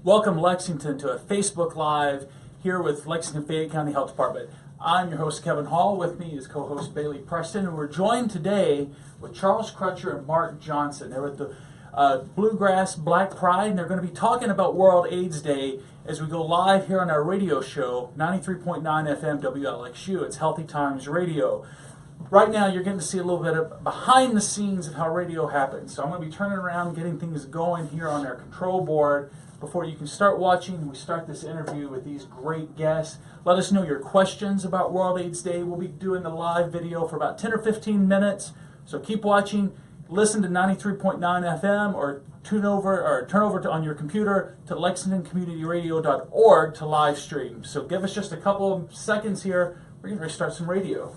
Welcome, Lexington, to a Facebook Live here with Lexington-Fayette County Health Department. I'm your host, Kevin Hall. With me is co-host Bailey Preston, and we're joined today with Charles Crutcher and Mark Johnson. They're with the Bluegrass Black Pride, and they're going to be talking about World AIDS Day as we go live here on our radio show, 93.9 FM WLXU. It's Healthy Times Radio. Right now, you're getting to see a little bit of behind the scenes of how radio happens. So I'm going to be turning around, getting things going here on our control board. Before you can start watching, we start this interview with these great guests. Let us know your questions about World AIDS Day. We'll be doing the live video for about 10 or 15 minutes. So keep watching. Listen to 93.9 FM or turn over on your computer to lexingtoncommunityradio.org to live stream. So give us just a couple of seconds here. We're going to start some radio.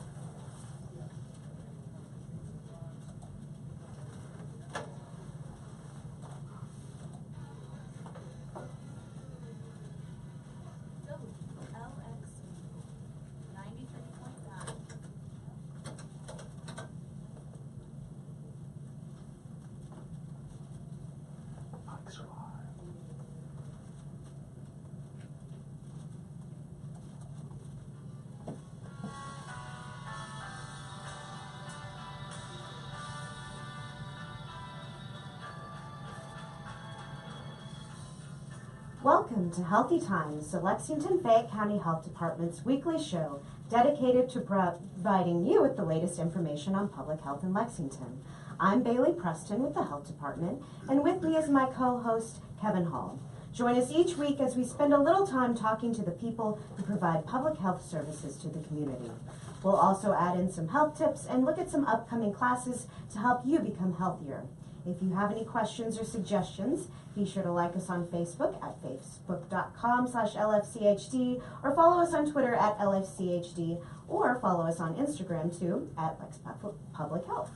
Welcome to Healthy Times, the Lexington-Fayette County Health Department's weekly show dedicated to providing you with the latest information on public health in Lexington. I'm Bailey Preston with the Health Department, and with me is my co-host, Kevin Hall. Join us each week as we spend a little time talking to the people who provide public health services to the community. We'll also add in some health tips and look at some upcoming classes to help you become healthier. If you have any questions or suggestions, be sure to like us on Facebook at facebook.com/LFCHD or follow us on Twitter at LFCHD or follow us on Instagram too at Public Health.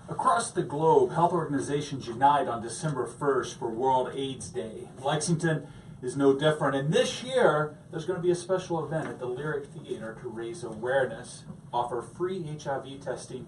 Across the globe, health organizations unite on December 1st for World AIDS Day. Lexington is no different, and this year there's going to be a special event at the Lyric Theater to raise awareness, offer free HIV testing,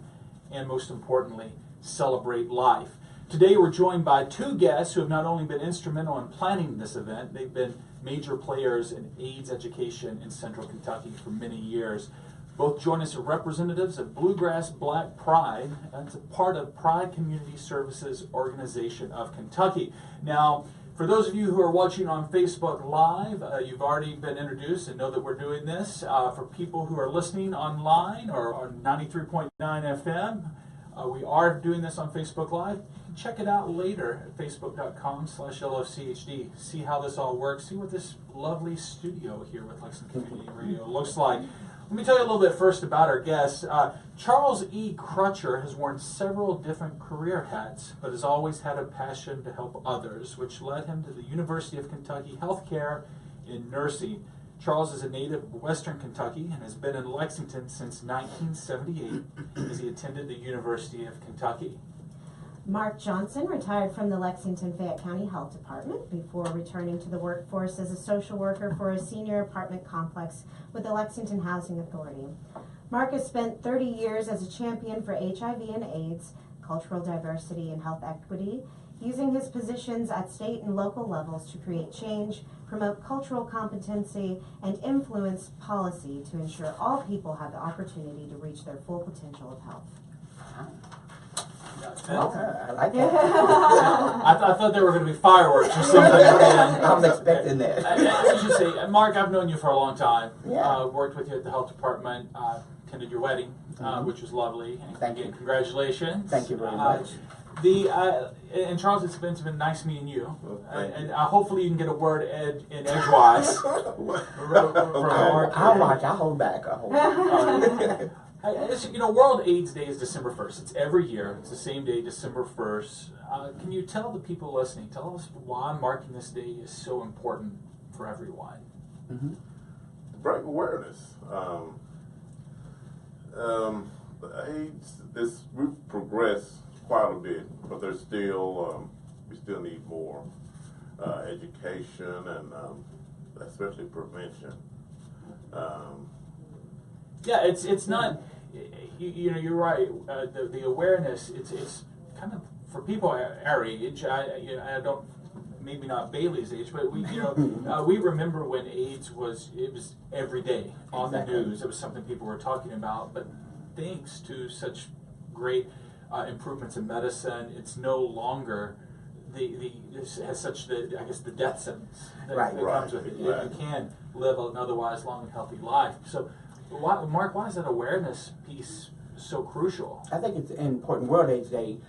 and most importantly, celebrate life. Today we're joined by two guests who have not only been instrumental in planning this event, they've been major players in AIDS education in Central Kentucky for many years. Both join us as representatives of Bluegrass Black Pride. That's a part of Pride Community Services Organization of Kentucky. Now, for those of you who are watching on Facebook Live, you've already been introduced and know that we're doing this. For people who are listening online or on 93.9 FM, we are doing this on Facebook Live. Check it out later at facebook.com/LFCHD. See how this all works. See what this lovely studio here with Lexington Community Radio looks like. Let me tell you a little bit first about our guests. Charles E. Crutcher has worn several different career hats, but has always had a passion to help others, which led him to the University of Kentucky Healthcare in nursing. Charles is a native of Western Kentucky and has been in Lexington since 1978 as he attended the University of Kentucky. Mark Johnson retired from the Lexington-Fayette County Health Department before returning to the workforce as a social worker for a senior apartment complex with the Lexington Housing Authority. Mark has spent 30 years as a champion for HIV and AIDS, cultural diversity, and health equity, using his positions at state and local levels to create change, promote cultural competency, and influence policy to ensure all people have the opportunity to reach their full potential of health. Well, I like that. I thought there were going to be fireworks or something. I'm expecting that. I should say, Mark, I've known you for a long time. Yeah. Worked with you at the health department. Attended your wedding, which was lovely. And Thank you. Congratulations. Thank you very much. And Charles, it's been nice meeting you. And hopefully you can get a word in edgewise. I'll watch. I'll hold back. World AIDS Day is December 1st. It's every year. It's the same day, December 1st. Can you tell the people listening, tell us why marking this day is so important for everyone? To bring awareness. We've progressed quite a bit, but there's still, we still need more education and especially prevention. Yeah, it's not. You're right. The awareness. It's kind of for people our age. I don't maybe not Bailey's age, but we, we remember when AIDS was every day on the news. It was something people were talking about. But thanks to such great improvements in medicine, it's no longer it has such the death sentence that comes with it. Right. You can live an otherwise long and healthy life. So, Mark, why is that awareness piece so crucial? I think it's important. World AIDS Day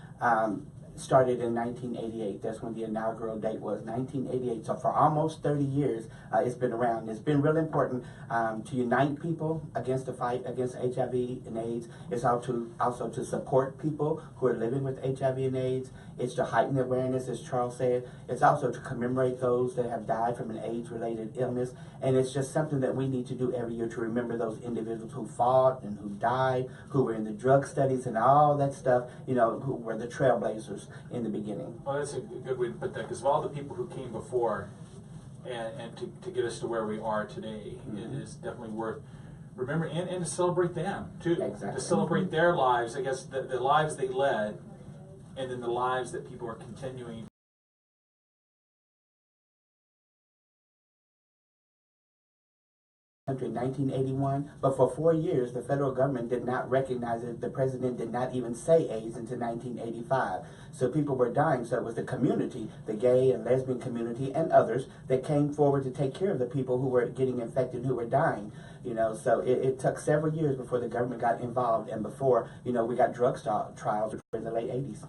started in 1988. That's when the inaugural date was, 1988. So for almost 30 years, it's been around. It's been really important to unite people against the fight against HIV and AIDS. It's also to support people who are living with HIV and AIDS. It's to heighten the awareness, as Charles said. It's also to commemorate those that have died from an AIDS-related illness. And it's just something that we need to do every year to remember those individuals who fought and who died, who were in the drug studies and all that stuff, who were the trailblazers in the beginning. Well, that's a good way to put that, because of all the people who came before and to get us to where we are today, it is definitely worth remembering and to celebrate them, too. Exactly. To celebrate their lives, I guess, the lives they led, and then the lives that people are continuing. In 1981, but for 4 years the federal government did not recognize it. The president did not even say AIDS until 1985. So people were dying. So it was the community, the gay and lesbian community and others, that came forward to take care of the people who were getting infected, who were dying. So it took several years before the government got involved, and before we got drug trials in the late 80s.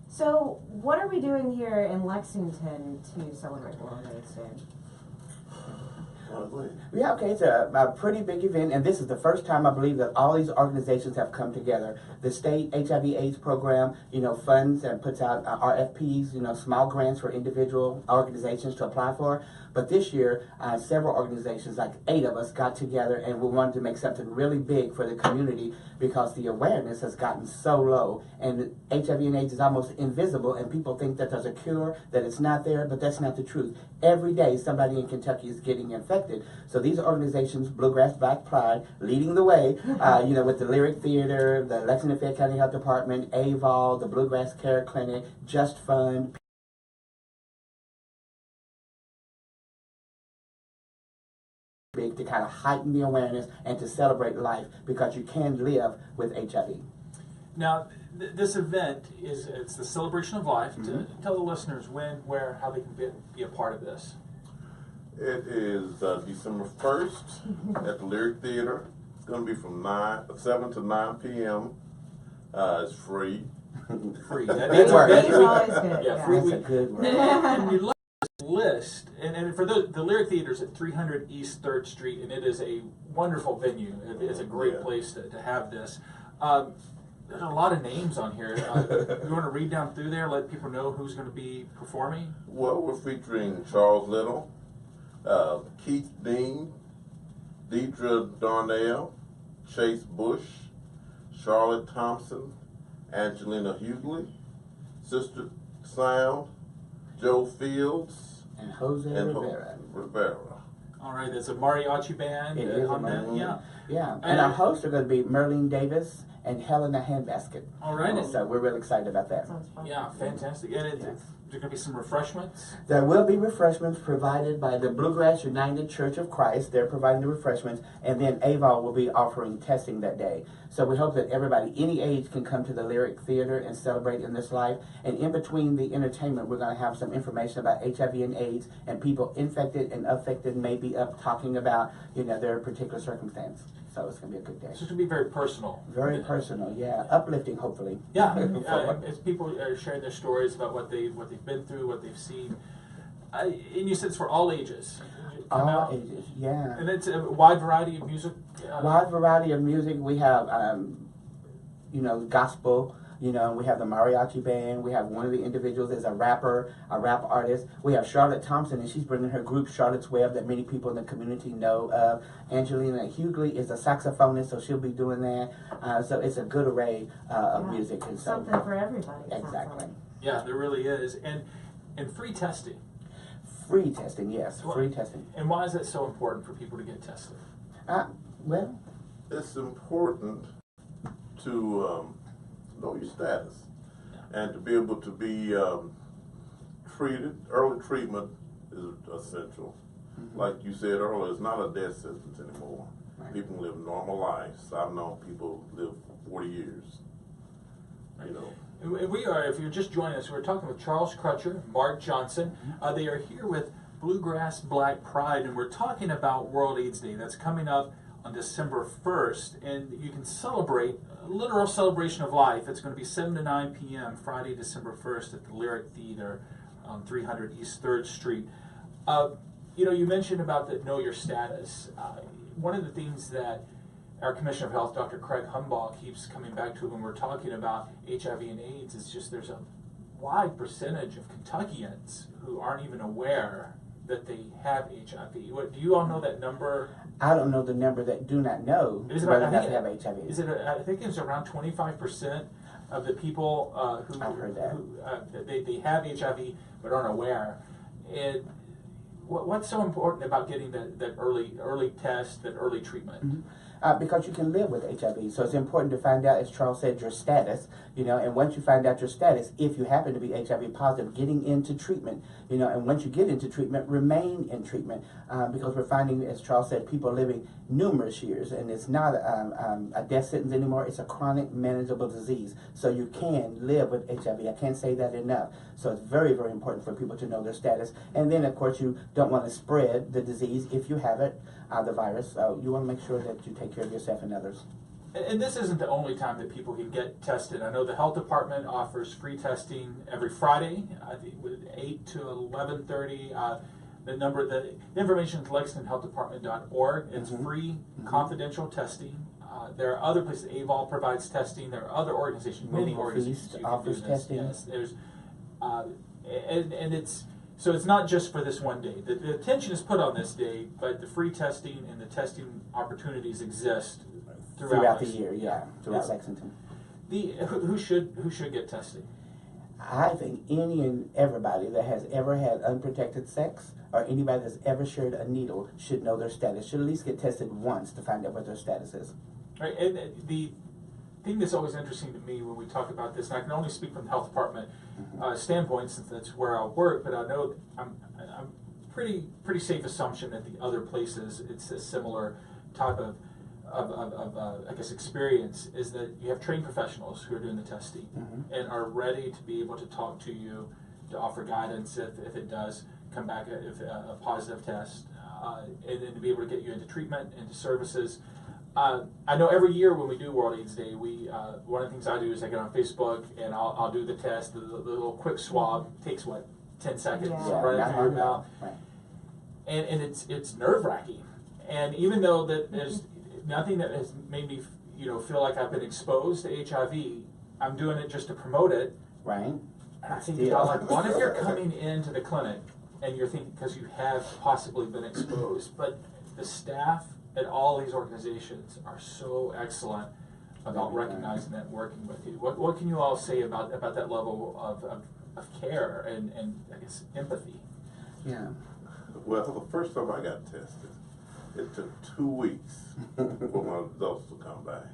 So what are we doing here in Lexington to celebrate World AIDS Day? Yeah, okay, it's a pretty big event, and this is the first time I believe that all these organizations have come together. The state HIV/AIDS program, funds and puts out RFPs, small grants for individual organizations to apply for. But this year, several organizations, like 8 of us, got together and we wanted to make something really big for the community because the awareness has gotten so low, and HIV and AIDS is almost invisible, and people think that there's a cure, that it's not there, but that's not the truth. Every day, somebody in Kentucky is getting infected. So these organizations, Bluegrass Black Pride, leading the way, with the Lyric Theater, the Lexington-Fayette County Health Department, AVOL, the Bluegrass Care Clinic, Just Fund, big to kind of heighten the awareness and to celebrate life, because you can live with HIV. Now, this event it's the celebration of life. Tell the listeners when, where, how they can be a part of this. It is December 1st at the Lyric Theater. It's going to be from 7 to 9 p.m. It's free. Free. Free is always good. Yeah, free. That's a good word. And you look at this list, and for the Lyric Theater is at 300 East 3rd Street, and it is a wonderful venue. It's a great place to have this. There's a lot of names on here. You want to read down through there, let people know who's going to be performing? Well, we're featuring Charles Little, Keith Dean, Deidre Darnell, Chase Bush, Charlotte Thompson, Angelina Hughley, Sister Sound, Joe Fields, And Jose Rivera. All right, there's a mariachi band It is on a that. Yeah. Yeah, and our hosts are going to be Merlene Davis and Helena Handbasket. All right. So we're really excited about that. Sounds fun. Yeah, fantastic. And there's going to be some refreshments. There will be refreshments provided by the Bluegrass United Church of Christ. They're providing the refreshments, and then AVOL will be offering testing that day. So we hope that everybody, any age, can come to the Lyric Theater and celebrate in this life. And in between the entertainment, we're going to have some information about HIV and AIDS, and people infected and affected may be up talking about, their particular circumstance. So it's going to be a good day. So it's going to be very personal. Very personal, yeah. Uplifting, hopefully. Yeah, as people are sharing their stories about what they've been through, what they've seen. And you said it's for all ages. All ages, yeah. And it's a wide variety of music. Wide variety of music. We have, gospel. We have the mariachi band. We have one of the individuals is a rap artist. We have Charlotte Thompson, and she's bringing her group Charlotte's Web that many people in the community know of. Angelina Hughley is a saxophonist, so she'll be doing that. So it's a good array of music. And so, something for everybody. Exactly. Yeah, there really is. And free testing. Free testing, yes. Free testing. And why is that so important for people to get tested? Well, It's important to know your status and to be able to be treated. Early treatment is essential. Like you said earlier, it's not a death sentence anymore. People live normal lives. I've known people live for 40 years. You know. We are, if you're just joining us, we're talking with Charles Crutcher, Mark Johnson. They are here with Bluegrass Black Pride, and we're talking about World AIDS Day. That's coming up on December 1st, and you can celebrate a literal celebration of life. It's going to be 7 to 9 p.m. Friday, December 1st at the Lyric Theater on 300 East 3rd Street. You know, you mentioned about the Know Your Status. One of the things that our Commissioner of Health, Dr. Craig Humbaugh, keeps coming back to when we're talking about HIV and AIDS is just there's a wide percentage of Kentuckians who aren't even aware that they have HIV. What, do you all know that number? I don't know the number that do not know Is it whether or about- not I they have think- HIV. Is it? I think it's around 25% of the people who I've heard that. They have HIV but aren't aware. And what's so important about getting that early test, that early treatment? Because you can live with HIV. So it's important to find out, as Charles said, your status, you know, and once you find out your status, if you happen to be HIV positive, getting into treatment, you know, and once you get into treatment, remain in treatment, because we're finding, as Charles said, people are living numerous years, and it's not a death sentence anymore, it's a chronic manageable disease. So you can live with HIV. I can't say that enough. So it's very, very important for people to know their status. And then, of course, you don't want to spread the disease if you have it, the virus. So you want to make sure that you take care of yourself and others. And this isn't the only time that people can get tested. I know the health department offers free testing every Friday, I think with 8 to 11:30. The information is lexingtonhealthdepartment.org. It's free, confidential testing. There are other places. AVOL provides testing. There are other organizations, many Movable organizations Feast you can offers do this. testing. Yes, there's, and it's. So it's not just for this one day. The attention is put on this day, but the free testing and the testing opportunities exist Throughout the Lexington. year, yeah, throughout It's- Lexington. Who should get tested? I think any and everybody that has ever had unprotected sex or anybody that's ever shared a needle should know their status, should at least get tested once to find out what their status is. Right, and the thing that's always interesting to me when we talk about this, and I can only speak from the health department standpoint since that's where I work, but I know I'm pretty safe assumption that the other places it's a similar type of I guess experience is that you have trained professionals who are doing the testing and are ready to be able to talk to you to offer guidance if it does come back if a positive test and then to be able to get you into treatment, into services. I know every year when we do World AIDS Day, we one of the things I do is I get on Facebook and I'll do the test, the little quick swab. Takes what, 10 seconds, Yeah. right not into your long mouth, Right. and it's nerve wracking. And even though that there's nothing that has made me feel like I've been exposed to HIV, I'm doing it just to promote it. Right. And I think Still. about like, what if you're coming into the clinic and you're thinking because you have possibly been exposed, but the staff at all these organizations are so excellent about recognizing that and working with you. What can you all say about that level of care and I guess empathy? Yeah. Well, the first time I got tested, it took 2 weeks for my results to come back.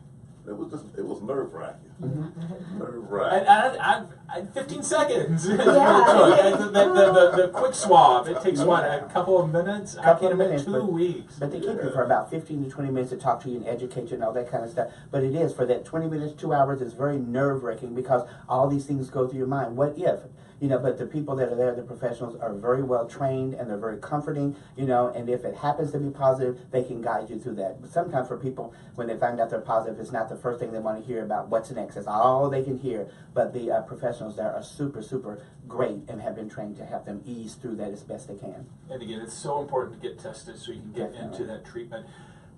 It was nerve wracking. Nerve wracking. I 15 seconds. Yeah. the quick swab, it takes what, a couple of minutes? I Couple can't of imagine minutes, 2 weeks. But they keep you for about 15 to 20 minutes to talk to you and educate you and all that kind of stuff. But it is, for that 20 minutes, 2 hours, is very nerve-wracking because all these things go through your mind. What if? But the people that are there, the professionals, are very well trained and they're very comforting, and if it happens to be positive, they can guide you through that. But sometimes for people, when they find out they're positive, it's not the first thing they want to hear about what's next. It's all they can hear. But the professionals there are super, super great and have been trained to help them ease through that as best they can. And again, it's so important to get tested so you can get Definitely. into that treatment.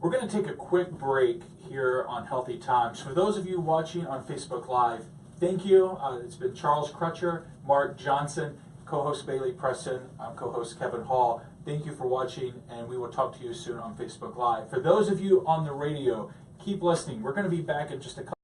We're going to take a quick break here on Healthy Times. For those of you watching on Facebook Live, thank you. It's been Charles Crutcher, Mark Johnson, co-host Bailey Preston, I'm co-host Kevin Hall. Thank you for watching, and we will talk to you soon on Facebook Live. For those of you on the radio, keep listening. We're going to be back in just a couple